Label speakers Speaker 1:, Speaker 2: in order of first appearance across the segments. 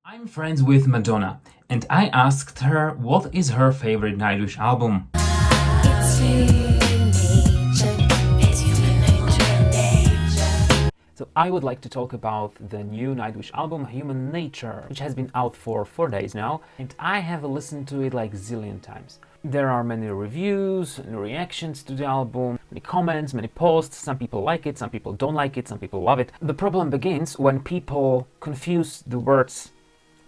Speaker 1: I'm friends with Madonna, and I asked her what is her favorite Nightwish album. So I would like to talk about the new Nightwish album, Human Nature, which has been out for 4 days now, and I have listened to it like zillion times. There are many reviews and reactions to the album, many comments, many posts. Some people like it, some people don't like it, some people love it. The problem begins when people confuse the words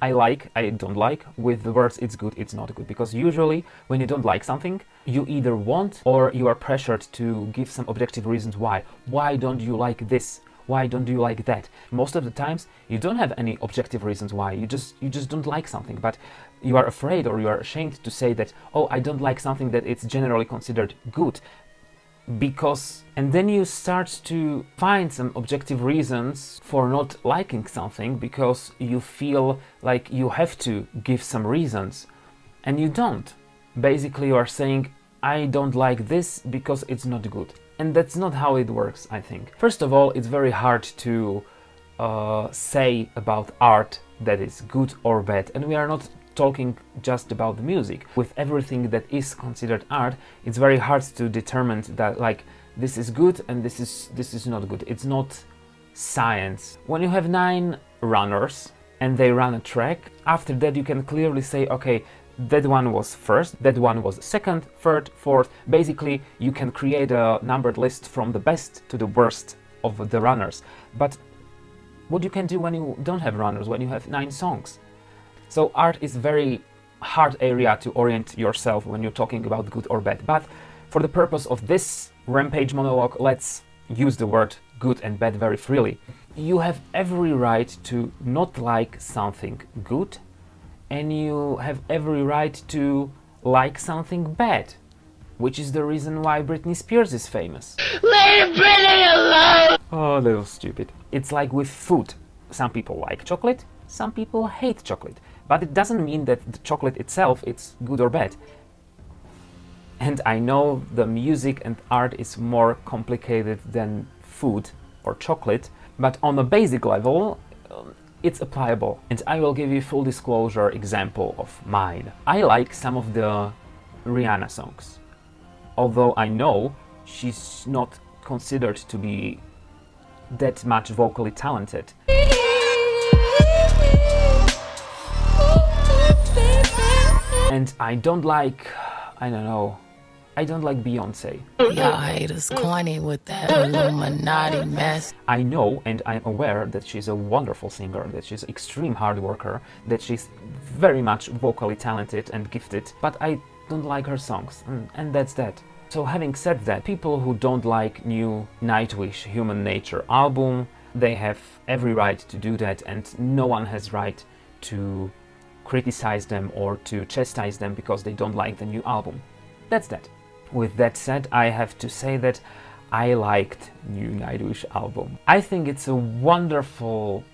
Speaker 1: I like, I don't like, with the words it's good, it's not good. Because usually when you don't like something, you either want or you are pressured to give some objective reasons why. Why don't you like this? Why don't you like that? Most of the times you don't have any objective reasons why. You just don't like something, but you are afraid or you are ashamed to say that, oh, I don't like something that it's generally considered good. And then you start to find some objective reasons for not liking something because you feel like you have to give some reasons, and you don't. Basically, you are saying, I don't like this because it's not good. And that's not how it works, I think. First of all, it's very hard to say about art that is good or bad, and we are not talking just about the music. With everything that is considered art, it's very hard to determine that like this is good and this is not good. It's not science. When you have 9 runners and they run a track, after that you can clearly say, okay, that one was first, that one was second, third, fourth. Basically, you can create a numbered list from the best to the worst of the runners. But what you can do when you don't have runners, when you have 9 songs? So art is very hard area to orient yourself when you're talking about good or bad. But for the purpose of this rampage monologue, let's use the word good and bad very freely. You have every right to not like something good, and you have every right to like something bad, which is the reason why Britney Spears is famous.
Speaker 2: Leave Britney alone!
Speaker 1: Oh, that was stupid. It's like with food. Some people like chocolate, some people hate chocolate. But it doesn't mean that the chocolate itself is good or bad. And I know the music and art is more complicated than food or chocolate, but on a basic level, it's applicable. And I will give you full disclosure example of mine. I like some of the Rihanna songs, although I know she's not considered to be that much vocally talented. And I don't like Beyonce.
Speaker 3: Y'all haters corny with that Illuminati mess.
Speaker 1: I know and I'm aware that she's a wonderful singer, that she's an extreme hard worker, that she's very much vocally talented and gifted, but I don't like her songs, and that's that. So having said that, people who don't like new Nightwish Human Nature album, they have every right to do that, and no one has right to criticize them or to chastise them because they don't like the new album. That's that. With that said, I have to say that I liked new Nightwish album. I think it's a wonderful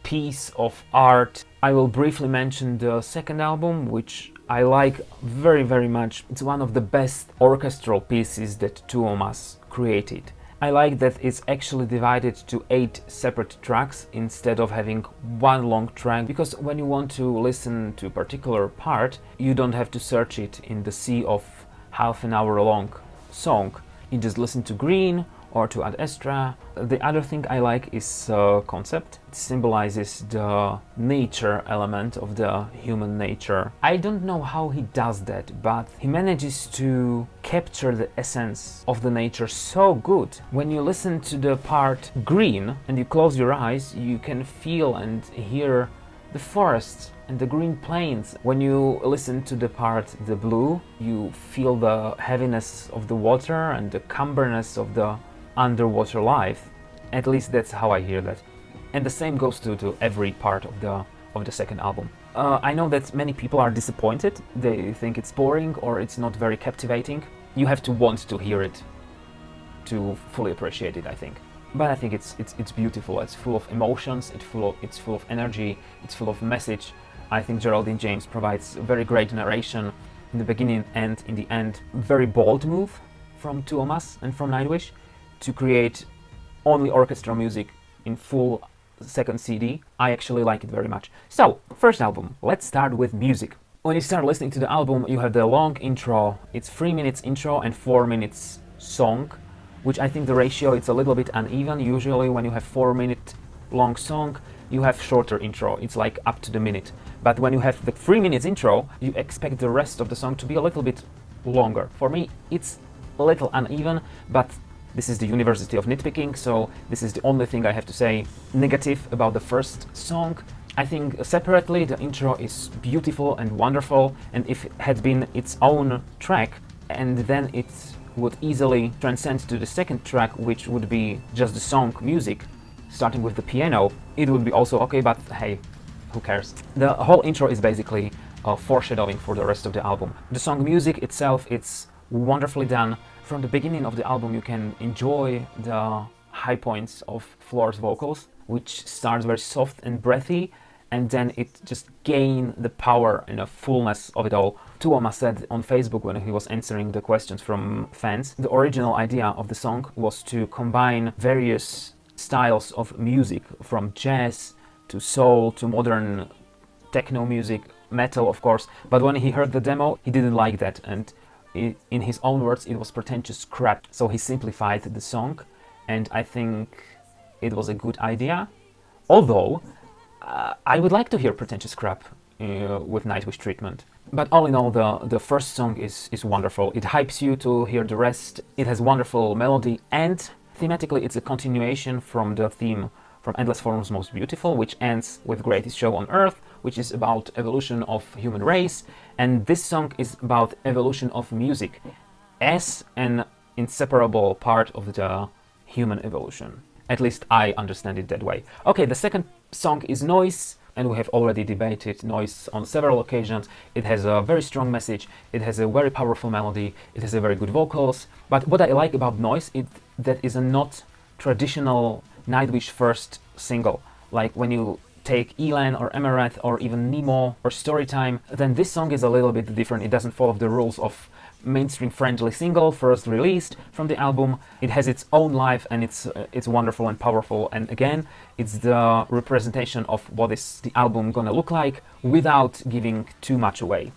Speaker 1: piece of art. I will briefly mention the second album, which I like very, very much. It's one of the best orchestral pieces that Tuomas created. I like that it's actually divided to 8 separate tracks instead of having one long track, because when you want to listen to a particular part, you don't have to search it in the sea of half an hour long song. You just listen to Green or to Ad Astra. The other thing I like is concept. It symbolizes the nature element of the human nature. I don't know how he does that, but he manages to capture the essence of the nature so good. When you listen to the part Green and you close your eyes, you can feel and hear the forests and the green plains. When you listen to the part the Blue, you feel the heaviness of the water and the cumberness of the underwater life. At least that's how I hear that. And the same goes to every part of the second album. I know that many people are disappointed. They think it's boring or it's not very captivating. You have to want to hear it to fully appreciate it, I think. But I think it's beautiful. It's full of emotions, it's full of energy, it's full of message. I think Geraldine James provides a very great narration in the beginning and in the end. Very bold move from Tuomas and from Nightwish to create only orchestral music in full second CD. I actually like it very much. So, first album. Let's start with music. When you start listening to the album, you have the long intro. It's 3 minutes intro and 4 minutes song, which I think the ratio it's a little bit uneven. Usually when you have 4-minute long song, you have shorter intro. It's like up to the minute. But when you have the 3 minutes intro, you expect the rest of the song to be a little bit longer. For me, it's a little uneven, but this is the University of Nitpicking, so this is the only thing I have to say negative about the first song. I think separately the intro is beautiful and wonderful, and if it had been its own track, and then it would easily transcend to the second track, which would be just the song music, starting with the piano, it would be also okay, but hey, who cares? The whole intro is basically foreshadowing for the rest of the album. The song music itself, it's wonderfully done. From the beginning of the album you can enjoy the high points of Floor's vocals, which starts very soft and breathy, and then it just gains the power and the fullness of it all. Tuomas said on Facebook when he was answering the questions from fans, the original idea of the song was to combine various styles of music, from jazz to soul to modern techno music, metal of course, but when he heard the demo he didn't like that, and in his own words it was pretentious crap, so he simplified the song, and I think it was a good idea. Although I would like to hear pretentious crap with Nightwish treatment. But all in all, the first song is wonderful. It hypes you to hear the rest. It has wonderful melody, and thematically it's a continuation from the theme from Endless Form's Most Beautiful, which ends with Greatest Show on Earth, which is about evolution of human race, and this song is about evolution of music as an inseparable part of the human evolution. At least I understand it that way. Okay, the second song is Noise, and we have already debated Noise on several occasions. It has a very strong message, it has a very powerful melody, it has a very good vocals, but what I like about Noise is that is a not traditional Nightwish first single. Like when you take Elan or Emerath or even Nemo or Storytime, then this song is a little bit different. It doesn't follow the rules of mainstream friendly single first released from the album. It has its own life, and it's wonderful and powerful, and again it's the representation of what is the album gonna look like without giving too much away.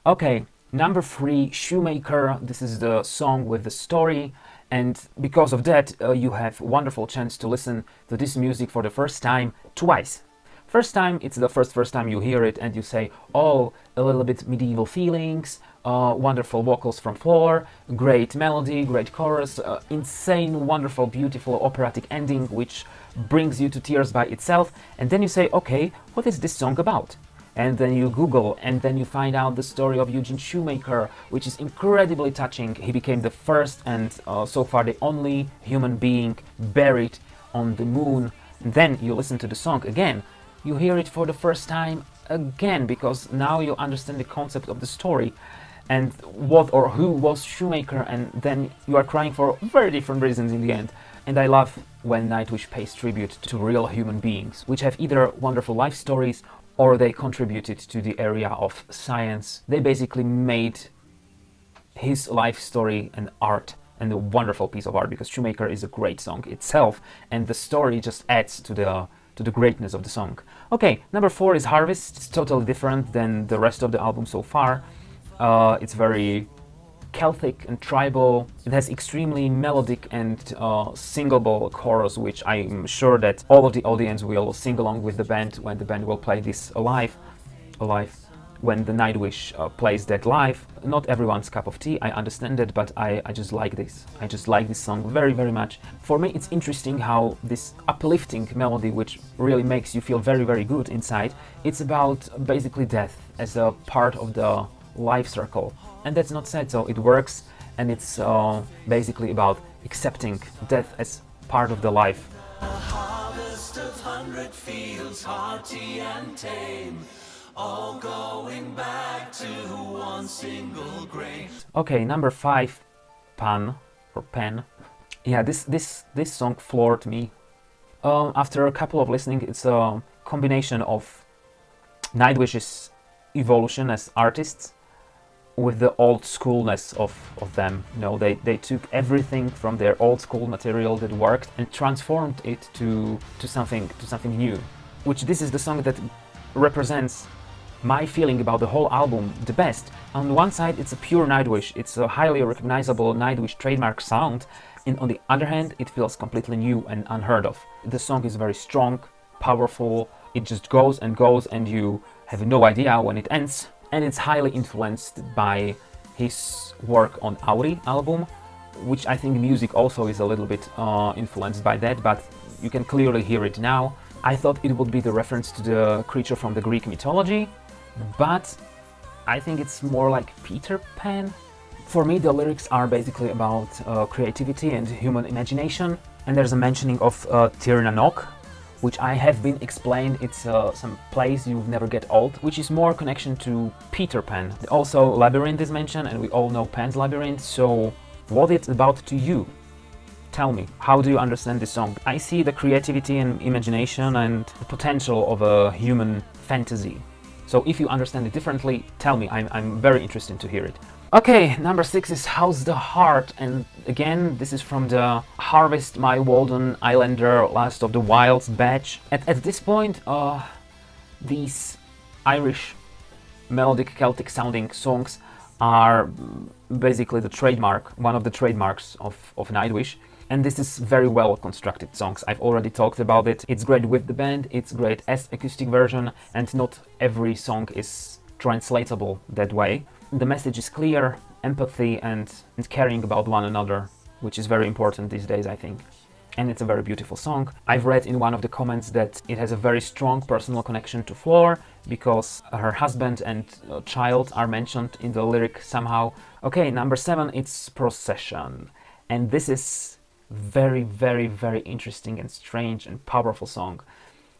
Speaker 1: Okay, number 3, Shoemaker. This is the song with the story, and because of that you have wonderful chance to listen to this music for the first time twice. First time, it's the first time you hear it and you say, oh, a little bit medieval feelings, wonderful vocals from Floor, great melody, great chorus, insane, wonderful, beautiful operatic ending which brings you to tears by itself, and then you say, okay, what is this song about? And then you Google, and then you find out the story of Eugene Shoemaker, which is incredibly touching. He became the first and so far the only human being buried on the moon. And then you listen to the song again. You hear it for the first time again, because now you understand the concept of the story and what or who was Shoemaker, and then you are crying for very different reasons in the end. And I love when Nightwish pays tribute to real human beings, which have either wonderful life stories or they contributed to the area of science. They basically made his life story an art, and a wonderful piece of art, because Shoemaker is a great song itself, and the story just adds to the greatness of the song. Okay, number 4 is Harvest. It's totally different than the rest of the album so far. It's very Celtic and tribal. It has extremely melodic and singable chorus, which I'm sure that all of the audience will sing along with the band when the band will play this live. When the Nightwish plays that live. Not everyone's cup of tea, I understand it, but I just like this. I just like this song very, very much. For me, it's interesting how this uplifting melody, which really makes you feel very, very good inside, it's about basically death as a part of the life circle. And that's not sad, so it works, and it's basically about accepting death as part of the life.
Speaker 4: A harvest of 100 fields, hearty and tame, all going back to one single grain.
Speaker 1: Okay, number 5, Pan or Pen. Yeah, this song floored me. After a couple of listening, it's a combination of Nightwish's evolution as artists with the old schoolness of them. You know, they took everything from their old school material that worked and transformed it to something new. Which this is the song that represents my feeling about the whole album the best. On one side, it's a pure Nightwish, it's a highly recognizable Nightwish trademark sound, and on the other hand, it feels completely new and unheard of. The song is very strong, powerful, it just goes and you have no idea when it ends, and it's highly influenced by his work on Auri album, which I think music also is a little bit influenced by that, but you can clearly hear it now. I thought it would be the reference to the creature from the Greek mythology, but I think it's more like Peter Pan. For me, the lyrics are basically about creativity and human imagination, and there's a mentioning of Tirnanok, which I have been explained. It's some place you never get old, which is more connection to Peter Pan. Also, Labyrinth is mentioned, and we all know Pan's Labyrinth, so what it's about to you? Tell me, how do you understand this song? I see the creativity and imagination and the potential of a human fantasy. So if you understand it differently, tell me, I'm very interested to hear it. Okay, number 6 is How's the Heart, and again, this is from the Harvest My Walden Islander Last of the Wilds batch. At this point, these Irish melodic Celtic sounding songs are basically the trademark, one of the trademarks of Nightwish. And this is very well constructed songs. I've already talked about it. It's great with the band, it's great as acoustic version, and not every song is translatable that way. The message is clear, empathy and caring about one another, which is very important these days, I think. And it's a very beautiful song. I've read in one of the comments that it has a very strong personal connection to Flor, because her husband and child are mentioned in the lyric somehow. Okay, number 7, it's Procession. And this is very, very, very interesting and strange and powerful song.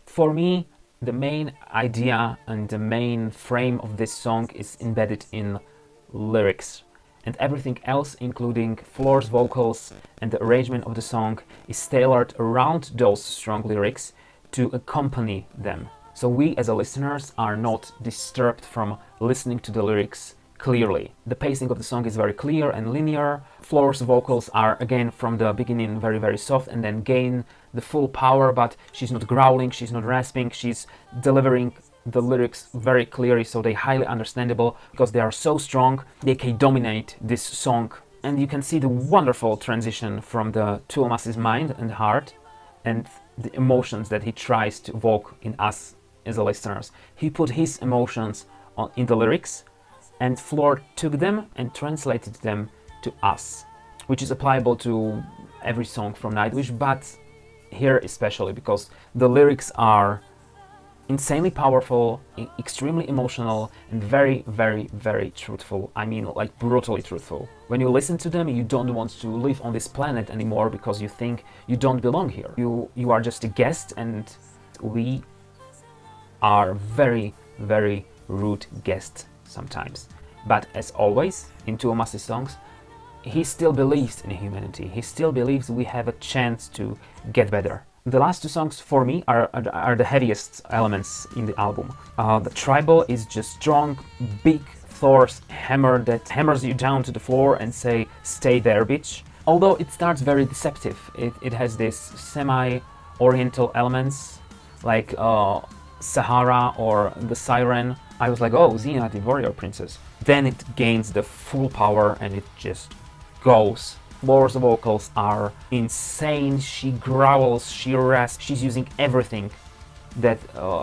Speaker 1: For me, the main idea and the main frame of this song is embedded in lyrics, and everything else, including Flor's vocals and the arrangement of the song, is tailored around those strong lyrics to accompany them. So we as listeners are not disturbed from listening to the lyrics clearly. The pacing of the song is very clear and linear. Flor's vocals are again from the beginning very, very soft and then gain the full power, but she's not growling, she's not rasping, she's delivering the lyrics very clearly, so they're highly understandable because they are so strong, they can dominate this song. And you can see the wonderful transition from the Tuomas's mind and heart and the emotions that he tries to evoke in us as listeners. He put his emotions in the lyrics, and Flor took them and translated them to us, which is applicable to every song from Nightwish, but here especially because the lyrics are insanely powerful, extremely emotional, and very, very, very truthful. I mean, like brutally truthful. When you listen to them, you don't want to live on this planet anymore because you think you don't belong here. You are just a guest, and we are very, very rude guests sometimes. But as always, in Tuomas's songs, he still believes in humanity. He still believes we have a chance to get better. The last 2 songs for me are the heaviest elements in the album. The Tribal is just strong, big Thor's hammer that hammers you down to the floor and say, "Stay there, bitch." Although it starts very deceptive. It has this semi-oriental elements like Sahara or the Siren. I was like, oh, Xena, the warrior princess. Then it gains the full power and it just goes. Flor's vocals are insane. She growls, she rasps, she's using everything that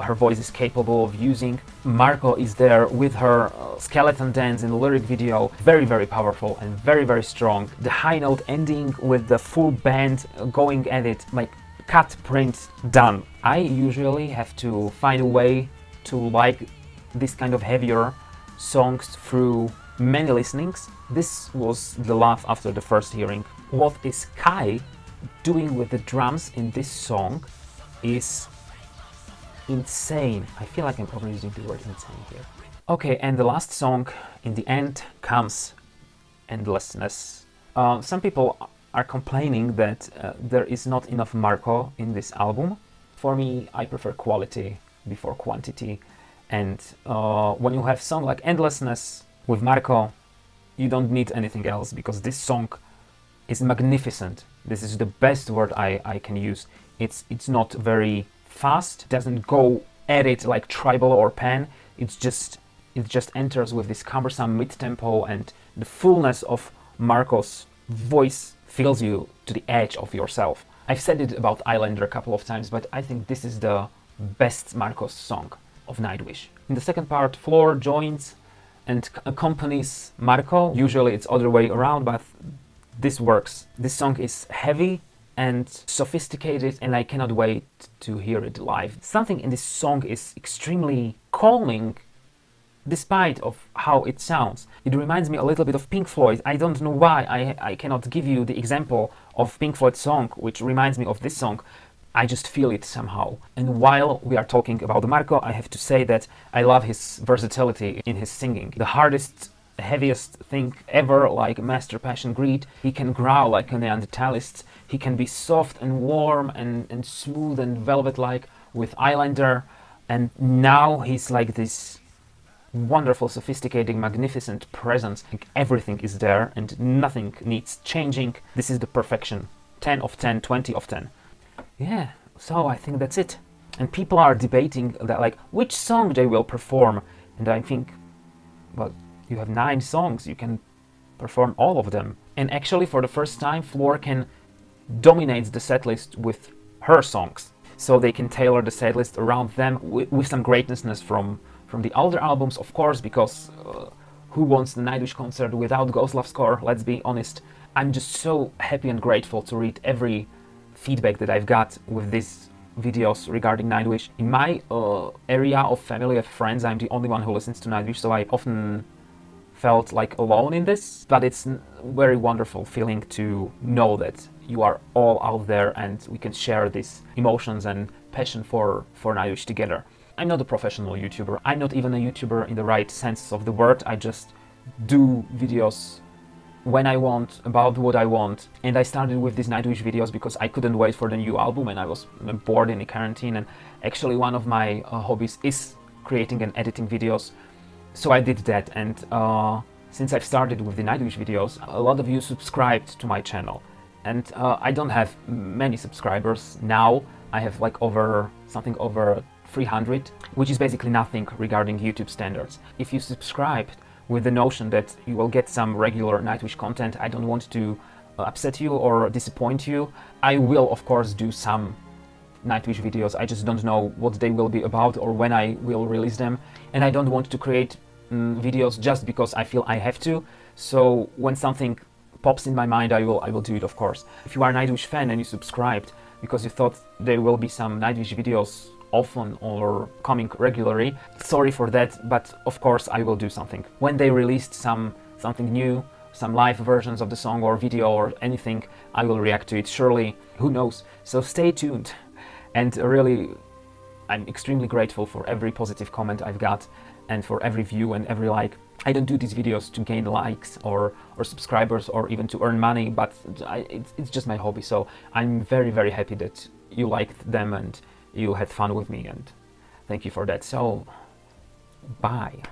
Speaker 1: her voice is capable of using. Marco is there with her skeleton dance in the lyric video. Very, very powerful and very, very strong. The high note ending with the full band going at it, like cut, print, done. I usually have to find a way to like this kind of heavier songs through many listenings. This was the laugh after the first hearing. What is Kai doing with the drums in this song is insane. I feel like I'm overusing the word insane here. Okay, and the last song in the end comes Endlessness. Some people are complaining that there is not enough Marco in this album. For me, I prefer quality before quantity. And when you have a song like Endlessness with Marco, you don't need anything else, because this song is magnificent. This is the best word I can use. It's not very fast, doesn't go at it like tribal or pan. It just enters with this cumbersome mid-tempo, and the fullness of Marco's voice fills you to the edge of yourself. I've said it about Islander a couple of times, but I think this is the best Marcos song of Nightwish. In the second part, Floor joins and accompanies Marco. Usually it's other way around, but this works. This song is heavy and sophisticated, and I cannot wait to hear it live. Something in this song is extremely calming, despite of how it sounds. It reminds me a little bit of Pink Floyd. I don't know why I cannot give you the example of Pink Floyd song which reminds me of this song. I just feel it somehow. And while we are talking about Marco, I have to say that I love his versatility in his singing. The hardest, heaviest thing ever, like Master Passion Greed, he can growl like a Neanderthalist. He can be soft and warm and smooth and velvet-like with Islander. And now he's like this wonderful, sophisticated, magnificent presence. Like everything is there and nothing needs changing. This is the perfection. 10 of 10, 20 of 10. Yeah, so I think that's it. And people are debating that, like, which song they will perform. And I think, well, you have 9 songs, you can perform all of them. And actually, for the first time, Floor can dominate the setlist with her songs. So they can tailor the setlist around them with some greatness from the older albums, of course, because who wants the Nightwish concert without Ghost Love score? Let's be honest. I'm just so happy and grateful to read every feedback that I've got with these videos regarding Nightwish. In my area of family, of friends, I'm the only one who listens to Nightwish, so I often felt like alone in this, but it's a very wonderful feeling to know that you are all out there and we can share these emotions and passion for Nightwish together. I'm not a professional YouTuber. I'm not even a YouTuber in the right sense of the word. I just do videos when I want, about what I want. And I started with these Nightwish videos because I couldn't wait for the new album and I was bored in the quarantine. And actually one of my hobbies is creating and editing videos. So I did that, and since I've started with the Nightwish videos, a lot of you subscribed to my channel. And I don't have many subscribers now. I have like something over 300, which is basically nothing regarding YouTube standards. If you subscribed with the notion that you will get some regular Nightwish content, I don't want to upset you or disappoint you. I will, of course, do some Nightwish videos. I just don't know what they will be about or when I will release them. And I don't want to create videos just because I feel I have to. So when something pops in my mind, I will do it, of course. If you are a Nightwish fan and you subscribed because you thought there will be some Nightwish videos often or coming regularly, sorry for that, but of course I will do something. When they released something new, some live versions of the song or video or anything, I will react to it, surely, who knows. So stay tuned. And really, I'm extremely grateful for every positive comment I've got and for every view and every like. I don't do these videos to gain likes or subscribers or even to earn money, but it's just my hobby. So I'm very, very happy that you liked them and you had fun with me, and thank you for that. So, bye.